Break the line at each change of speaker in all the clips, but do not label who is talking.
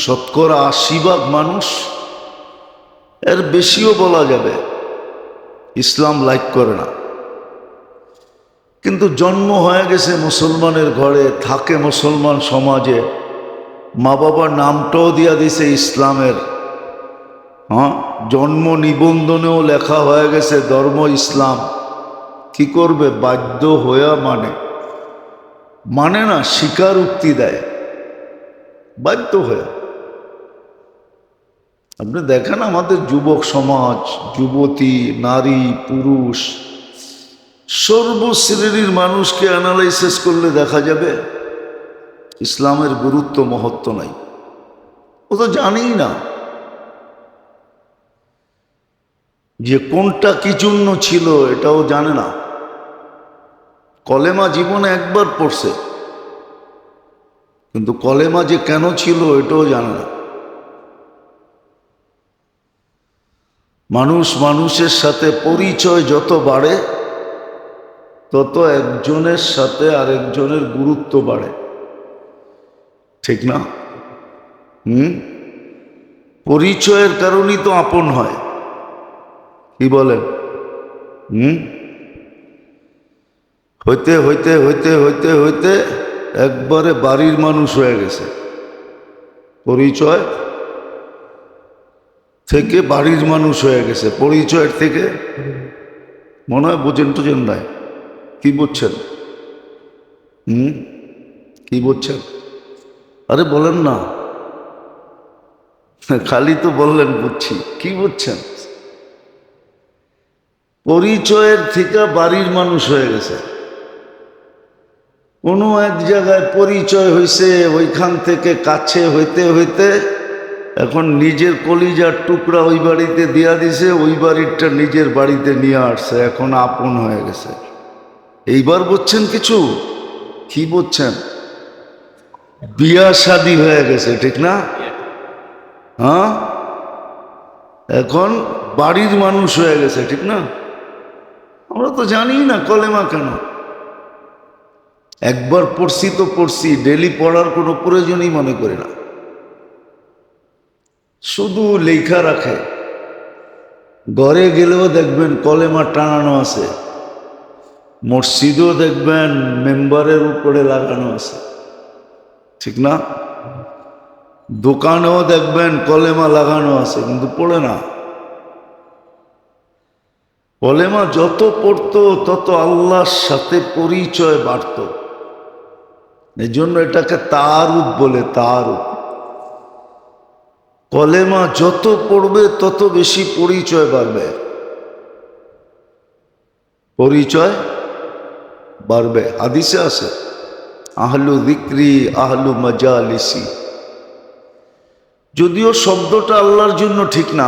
শতকরা ৮০ ভাগ মানুষ, এর বেশিও বলা যাবে, ইসলাম লাইক করে না। কিন্তু জন্ম হয়ে গেছে মুসলমানের ঘরে, থাকে মুসলমান সমাজে, মা বাবার নামটাও দিয়া দিছে ইসলামের। হ্যাঁ, জন্ম নিবন্ধনেও লেখা হয়ে গেছে ধর্ম ইসলাম। কি করবে? বাধ্য হইয়া মানে না, স্বীকারোক্তি দেয় বাধ্য হয়ে। আপনি দেখেন আমাদের যুবক সমাজ, যুবতী, নারী, পুরুষ, সর্বশ্রেণীর মানুষকে অ্যানালাইসিস করলে দেখা যাবে ইসলামের গুরুত্ব মহত্ব নাই। ও তো জানেই না যে কোনটা কি জন্য ছিল, এটাও জানে না। কলেমা জীবনে একবার পড়ছে, কিন্তু কলেমা যে কেন ছিল এটাও জানে না। মানুষ মানুষের সাথে পরিচয় যত বাড়ে, তত একজনের সাথে আরেকজনের গুরুত্ব বাড়ে, ঠিক না? পরিচয়ের কারণেই তো আপন হয়, কি বলেন? হইতে হইতে হইতে হইতে হইতে একবারে বাড়ির মানুষ হয়ে গেছে। পরিচয় থেকে বাড়ির মানুষ হয়ে গেছে, পরিচয়ের থেকে মনে হয় বোঝেন টোঝেন নাই। কি বুঝছেন? কি বুঝছেন? আরে বলেন না, খালি তো বললেন বুঝছি। কি বুঝছেন? পরিচয়ের থেকে বাড়ির মানুষ হয়ে গেছে। কোনো এক জায়গায় পরিচয় হয়েছে, ওইখান থেকে কাছে হইতে হইতে এখন নিজের কলিজার টুকরা ওই বাড়িতে দিয়া দিছে, ওই বাড়িটা নিজের বাড়িতে নিয়ে আসছে, এখন আপন হয়ে গেছে। এইবার বুঝছেন কিছু? কি বুঝছেন? বিয়া শাদী হয়ে গেছে, ঠিক না? হ্যাঁ, এখন বাড়ির মানুষ হয়ে গেছে, ঠিক না? আমরা তো জানি না কলেমা কেন। একবার পড়ছি তো পড়ছি, ডেলি পড়ার কোনো প্রয়োজনই মনে করি না। শুধু লেখা রাখে, ঘরে গেলেও দেখবেন কলেমা টানানো আছে, মসজিদও দেখবেন মেম্বারের উপরে লাগানো আছে, ঠিক না? দোকানেও দেখবেন কলেমা লাগানো আছে, কিন্তু পড়ে না। কলেমা যত পড়তো তত আল্লাহর সাথে পরিচয় বাড়ত। এই জন্য এটাকে তাআরুফ বলে, তাআরুফ। কলেমা যত পড়বে তত বেশি পরিচয় বাড়বে, পরিচয় বাড়বে। হাদিসে আছে, আহলু যিকরি আহলু মাজালিসি। যদিও শব্দটা আল্লাহর জন্য ঠিক না,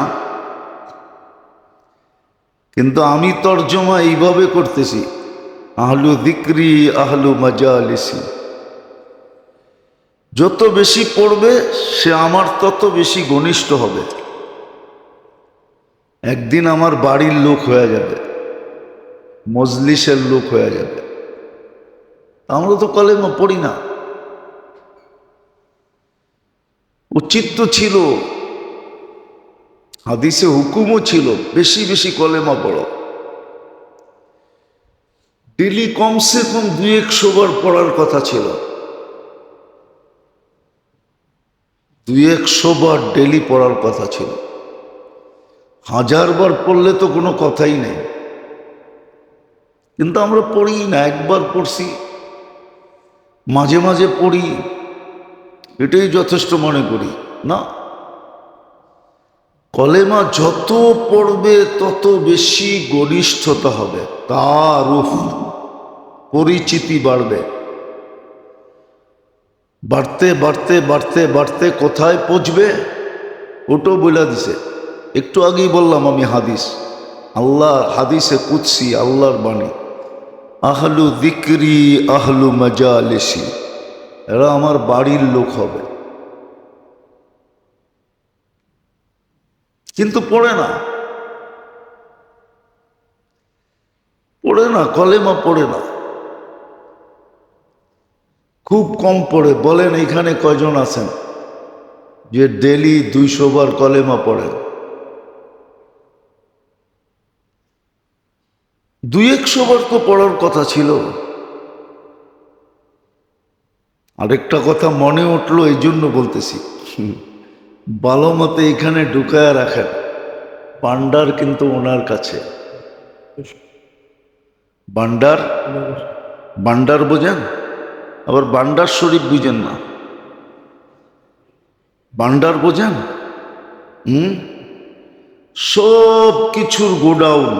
কিন্তু আমি তর্জমা এইভাবে করতেছি, আহলু যিকরি আহলু মাজালিসি। যত বেশি পড়বে সে আমার তত বেশি ঘনিষ্ঠ হবে। একদিন আমার বাড়ির লোক হয়ে যাবে, মজলিসের লোক হয়ে যাবে। আমরা তো কলেমা পড়ি না। উচিত তো ছিল, হাদিসে হুকুমও ছিল, বেশি বেশি কলেমা পড়ো। ডেলি কমসে কম ২০০ বার পড়ার কথা ছিল। ২০০ বার ডেলি পড়ার কথা ছিল। ১০০০ বার পড়লে তো কোনো কথাই নেই, কিন্তু আমরা পড়ি না। একবার পড়ছি, মাঝে মাঝে পড়ি, এটাই যথেষ্ট মনে করি না। কলেমা যত পড়বে তত বেশি ঘনিষ্ঠতা হবে, তাআরুফ, পরিচিতি বাড়বে। বাড়তে বাড়তে বাড়তে বাড়তে কোথায় পৌঁছবে ওটাও বলে দিছে। একটু আগেই বললাম আমি হাদিস, আল্লাহ হাদিসে কুদসি, আল্লাহর বাণী, আহলু যিকরি আহলু মাজালিসি, এরা আমার বাড়ির লোক হবে। কিন্তু পড়ে না, পড়ে না, কলেমা পড়ে না, খুব কম পড়ে। বলেন এখানে কয়জন আছেন যে ডেলি 200 বার কলেমা পড়েন, 200-100 বার তো পড়ার কথা ছিল। আরেকটা কথা মনে উঠলো, এই জন্য বলতেছি, ভালো মতে এখানে ঢুকায় রাখেন, ভান্ডার কিন্তু ওনার কাছে। ভান্ডার, ভান্ডার বোঝেন? আবার ভান্ডার শরীফ বুঝেন না, ভান্ডার বোঝেন? সব কিছুর গোডাউন,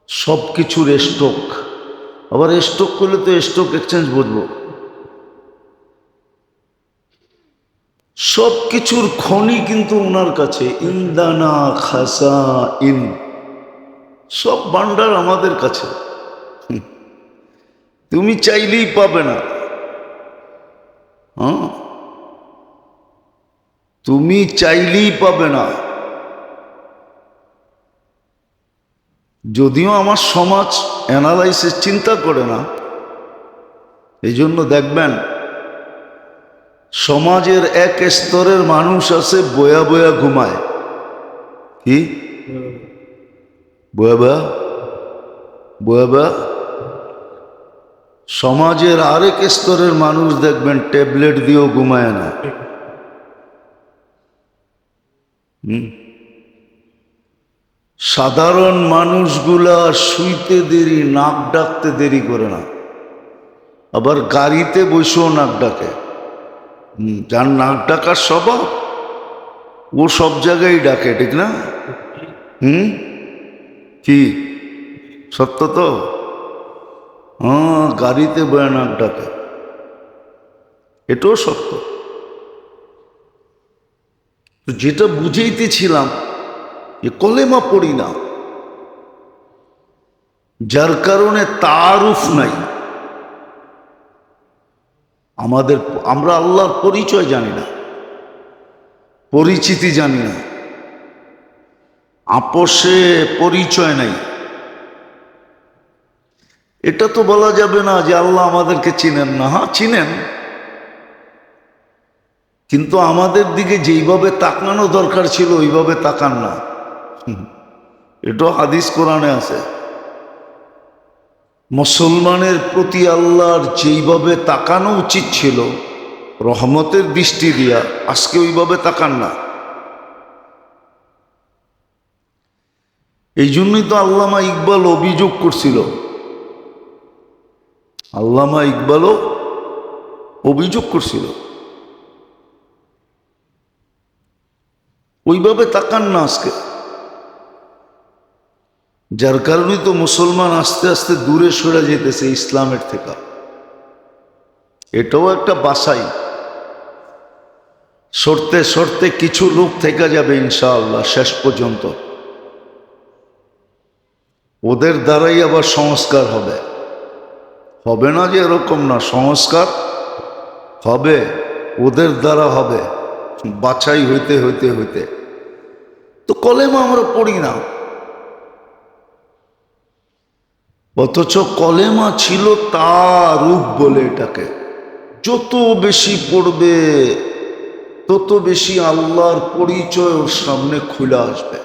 সব কিছুর স্টক। আবার স্টক করলে তো স্টক এক্সচেঞ্জ বুঝবো। সব কিছুর খনি কিন্তু ওনার কাছে। ইন্দানা খাসা ইন, সব ভান্ডার আমাদের কাছে। তুমি চাইলেই পাবে না। হ্যাঁ, তুমি চাইলেই পাবে না। যদিও আমার সমাজ অ্যানালাইসিস চিন্তা করে না, এই জন্য দেখবেন সমাজের এক স্তরের মানুষ আছে বয়া বয়া ঘুমায়। কি বয়া বয়া? বয়া বয়া। সমাজের আরেক স্তরের মানুষ দেখবেন ট্যাবলেট দিয়েও ঘুমায় না। সাধারণ মানুষগুলা শুইতে দেরি, নাক ডাকতে দেরি করে না। আবার গাড়িতে বসেও নাক ডাকে। যার নাক ডাকার স্বভাব, ও সব জায়গায় ডাকে, ঠিক না? কি সত্য তো? হ্যাঁ, গাড়িতে বয়ে নাক ডাকে, এটাও সত্য। যেটা বুঝাইতেছিলাম, যে কলেমা পড়ি না, যার কারণে তারুফ নাই আমাদের। আমরা আল্লাহর পরিচয় জানি না, পরিচিতি জানি না, আপোষে পরিচয় নাই। এটা তো বলা যাবে না যে আল্লাহ আমাদেরকে চিনেন না। হ্যাঁ, চিনেন, কিন্তু আমাদের দিকে যেইভাবে তাকানো দরকার ছিল ওইভাবে তাকান না। এটাও হাদিস কোরআনে আছে। মুসলমানের প্রতি আল্লাহর যেইভাবে তাকানো উচিত ছিল রহমতের দৃষ্টি দিয়া, আজকে ওইভাবে তাকান না। এই জন্যই তো আল্লামা ইকবাল অভিযোগ করছিল, আল্লামা ইকবালও অভিযোগ করছিল, ওইভাবে তাকান না আজকে। যার কারণে তো মুসলমান আস্তে আস্তে দূরে সরে যেতেছে ইসলামের থেকে। এটাও একটা বাছাই, সরতে সরতে কিছু লোক থেকে যাবে ইনশাআল্লাহ শেষ পর্যন্ত। ওদের দ্বারাই আবার সংস্কার হবে, হবে না যে এরকম না, সংস্কার হবে, ওদের দ্বারা হবে, বাছাই হইতে হইতে হইতে। তো কলেমা আমরা পড়ি না, অথচ কলেমা ছিল তারুফ বলে এটাকে। যত বেশি পড়বে তত বেশি আল্লাহর পরিচয় ওর সামনে খুলে আসবে,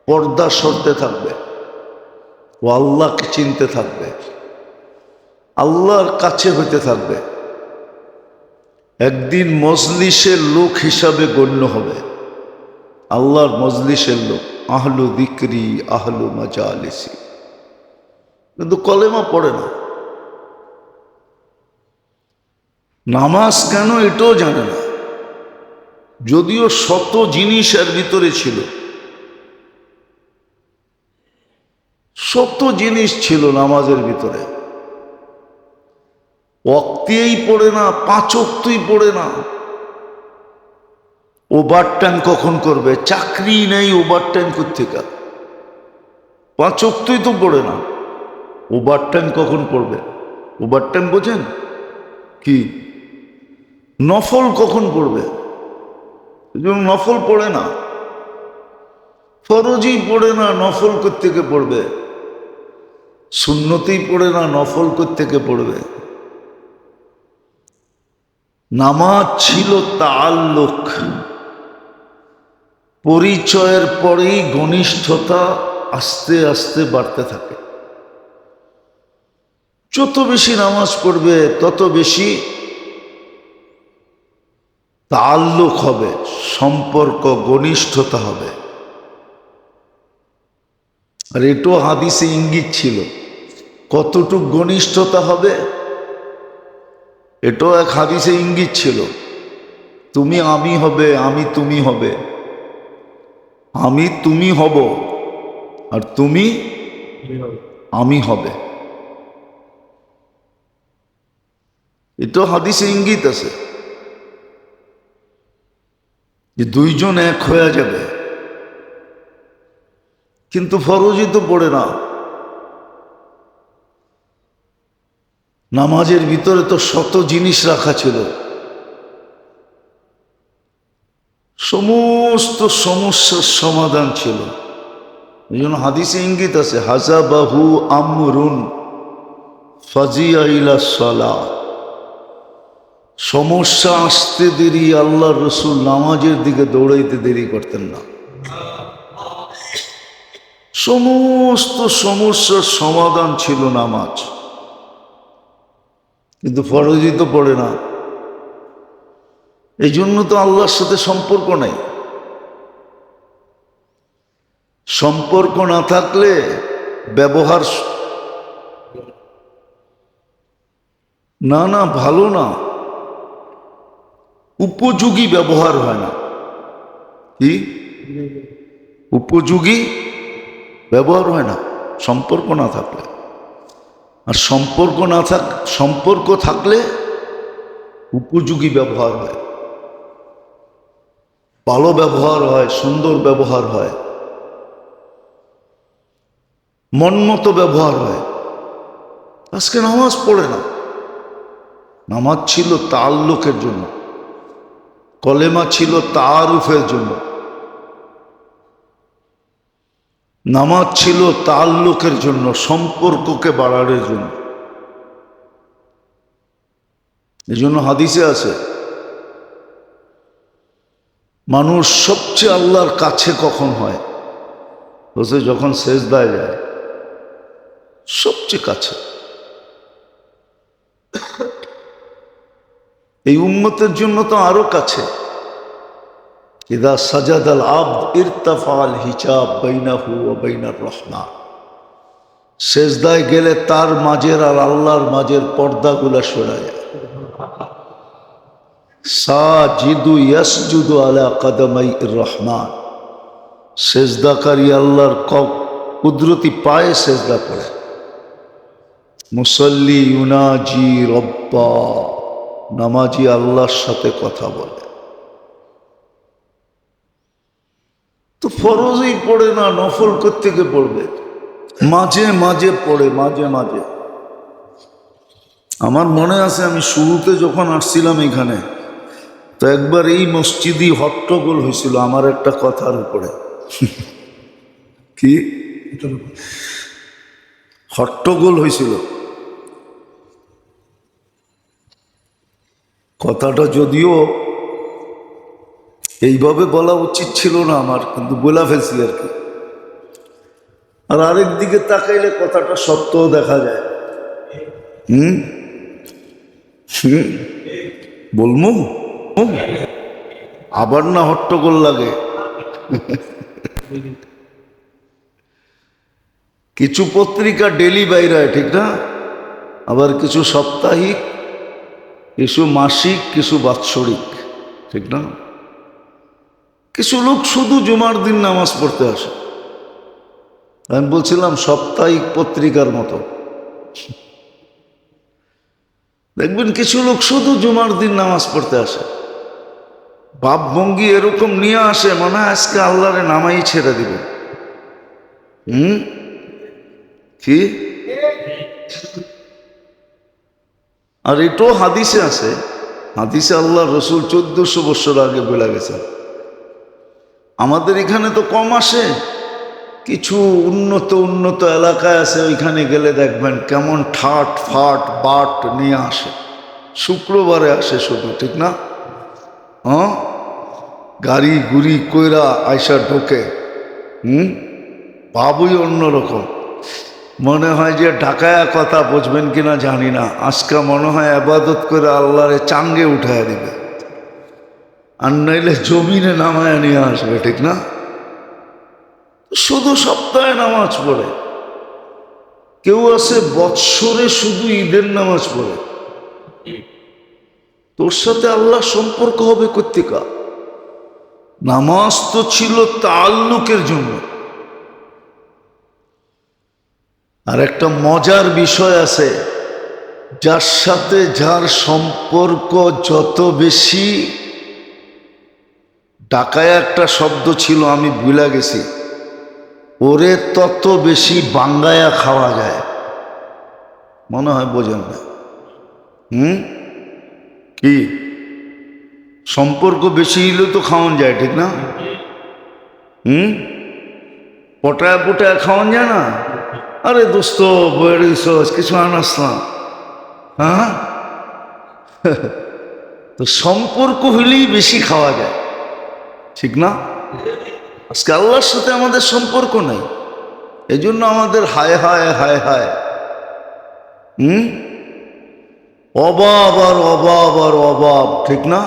পর্দা সরতে থাকবে, ও আল্লাহকে চিনতে থাকবে, আল্লাহর কাছে হইতে থাকবে। একদিন মজলিসের লোক হিসাবে গণ্য হবে, আল্লাহর মজলিসের লোক, আহলু যিকরি আহলু মাজালিসি। কিন্তু কলেমা পড়ে না, নামাজ কেন এটাও জানে না, যদিও শত জিনিস এর ভিতরে ছিল, শত জিনিস ছিল নামাজের ভিতরে। ওয়াক্তেই পড়ে না, 5 ওয়াক্তই পড়ে না। ওভারটাইম কখন করবে? চাকরি নেই, ওভারটাইম কোত্থেকে? 5 ওয়াক্তই তো পড়ে না, ওভারটাইম কখন পড়বে? ওভারটাইম বোঝেন কি? নফল কখন পড়বে? নফল পড়ে না, ফরজই পড়ে না, নফল কোত্থেকে পড়বে? সুন্নতেই পড়ে না, নফল কোত্থেকে পড়বে? নামাজ ছিল তাআল্লুক, পরিচয়ের পরেই ঘনিষ্ঠতা আস্তে আস্তে বাড়তে থাকে। যত বেশি নামাজ পড়বে তত বেশি তাআল্লুক হবে, সম্পর্ক ঘনিষ্ঠতা হবে। আর এটাও হাদিসে ইঙ্গিত ছিল, কতটুক ঘনিষ্ঠতা হবে এটাও এক হাদিসে ইঙ্গিত ছিল। তুমি আমি হবে, আমি তুমি হবে, আমি তুমি হব, আর তুমি আমি হবে। এটাও হাদিসে ইঙ্গিত আছে যে দুইজন এক হয়ে যাবে। কিন্তু ফরজই তো পড়ে না। নামাজের ভিতরে তো শত জিনিস রাখা ছিল, সমস্ত সমস্যার সমাধান ছিল। এই জন্য হাদিসে ইঙ্গিত আছে, হাজাবাহু আমরুন ফাজিয়া ইলা সালাহ। সমস্যা আসতে দেরি, আল্লাহর রসুল নামাজের দিকে দৌড়াইতে দেরি করতেন না। সমস্ত সমস্যার সমাধান ছিল নামাজ, কিন্তু ফরজই তো পড়ে না। এই জন্য তো আল্লাহর সাথে সম্পর্ক নাই। সম্পর্ক না থাকলে ব্যবহার না ভালো না, উপযোগী ব্যবহার হয় না। কি উপযোগী ব্যবহার হয় না সম্পর্ক না থাকলে। আর সম্পর্ক থাকলে উপযোগী ব্যবহার হয়, ভালো ব্যবহার হয়, সুন্দর ব্যবহার হয়, মনমতো ব্যবহার হয়। আজকে নামাজ পড়ে না। নামাজ ছিল তাআল্লুকের জন্য, কলেমা ছিল তাআরুফের জন্য, নামাজ ছিল তাআল্লুকের জন্য, সম্পর্ককে বাড়ানোর জন্য। এই জন্য হাদিসে আছে, মানুষ সবচেয়ে আল্লাহর কাছে কখন হয়? বলছে যখন সেজদায় যায়, সবচেয়ে কাছে। এই উম্মতের জন্য তো আরো কাছে। ইদা সাজাদাল আবদ ইরতাফাল হিজাব বাইনাহু ওয়া বাইনার রহমান। সেজদায় গেলে তার মাঝের আর আল্লাহর মাঝের পর্দাগুলা সরে যায়। সাজিদু ইয়াসজুদু আলা কদমাই রহমান। সেজদাকারী আল্লাহর কুদরতি পায়ে সেজদা করে। মুসল্লি ইউনাজি রব্বা। নামাজি আল্লাহর সাথে কথা বলে। তো ফরজই পড়ে না, নফল কোত্থেকে পড়বে? মাঝে মাঝে পড়ে, মাঝে মাঝে। আমার মনে আছে আমি শুরুতে যখন আসছিলাম এখানে, তো একবার এই মসজিদই হট্টগোল হয়েছিল আমার একটা কথার উপরে। কি হট্টগোল হয়েছিল? কথাটা যদিও এইভাবে বলা উচিত ছিল না আমার, কিন্তু বলা ফেলছি আর কি। আর আরেক দিকে তাকাইলে কথাটা সত্যও দেখা যায়। বলবো আবার না হট্টগোল লাগে? কিছু পত্রিকা ডেলি বাইরে হয়, ঠিক না? আবার কিছু সাপ্তাহিক, কিছু মাসিক, কিছু বাৎসরিক, ঠিক না? কিছু লোক শুধু জুমার দিন নামাজ পড়তে আসে। আমি বলছিলাম সাপ্তাহিক পত্রিকার মতো। দেখবেন কিছু লোক শুধু জুমার দিন নামাজ পড়তে আসে। ভাবভঙ্গি এরকম নিয়ে আসে, মনে হয় আজকে আল্লাহরে নামাই ছেড়ে দিবে। কি? আর এটাও হাদিসে আছে। হাদিসে আল্লাহ রসুল 1400 বছর আগে বলে গেছে। আমাদের এখানে তো কম আসে, কিছু উন্নত এলাকায় আছে, ওইখানে গেলে দেখবেন কেমন ঠাট ফাট বাট নিয়ে আসে। শুক্রবারে আসে শুধু, ঠিক না? হ্যাঁ, গাড়ি গুড়ি কইরা আয়সা ঢোকে। ভাবই অন্যরকম। মনে হয় যে ঢাকায়া কথা বুঝবেন কিনা জানি না, আজকে মনে হয় আবাদত করে আল্লাহরে চাঙ্গে উঠায় দিবে, আর নইলে জমিনে নামায় নিয়ে আসবে, ঠিক না? শুধু সপ্তাহে নামাজ পড়ে, কেউ আছে বৎসরে শুধু ঈদের নামাজ পড়ে। তোর সাথে আল্লাহ সম্পর্ক হবে কর্তিকা। নামাজ তো ছিল তাল্লুকের জন্য। আর একটা মজার বিষয় আছে, যার সাথে যার সম্পর্ক যত বেশি, ঢাকায় একটা শব্দ ছিল আমি ভুলে গেছি, ওরে তত বেশি বাঙ্গায়া খাওয়া যায়। মনে হয় বোঝেন না। কি সম্পর্ক বেশি হইলে তো খাওয়ান যায়, ঠিক না? পটায় পটায় খাওয়ান যায় না। আরে দোস্ত বইয়ের কিছু আনাসলাম, হ্যাঁ। তো সম্পর্ক হইলেই বেশি খাওয়া যায়, ঠিক না? আজকে আল্লাহর সাথে আমাদের সম্পর্ক নাই, এজন্য আমাদের হায় হায় হায় হায়। অভাব আর অভাব আর অভাব, ঠিক না?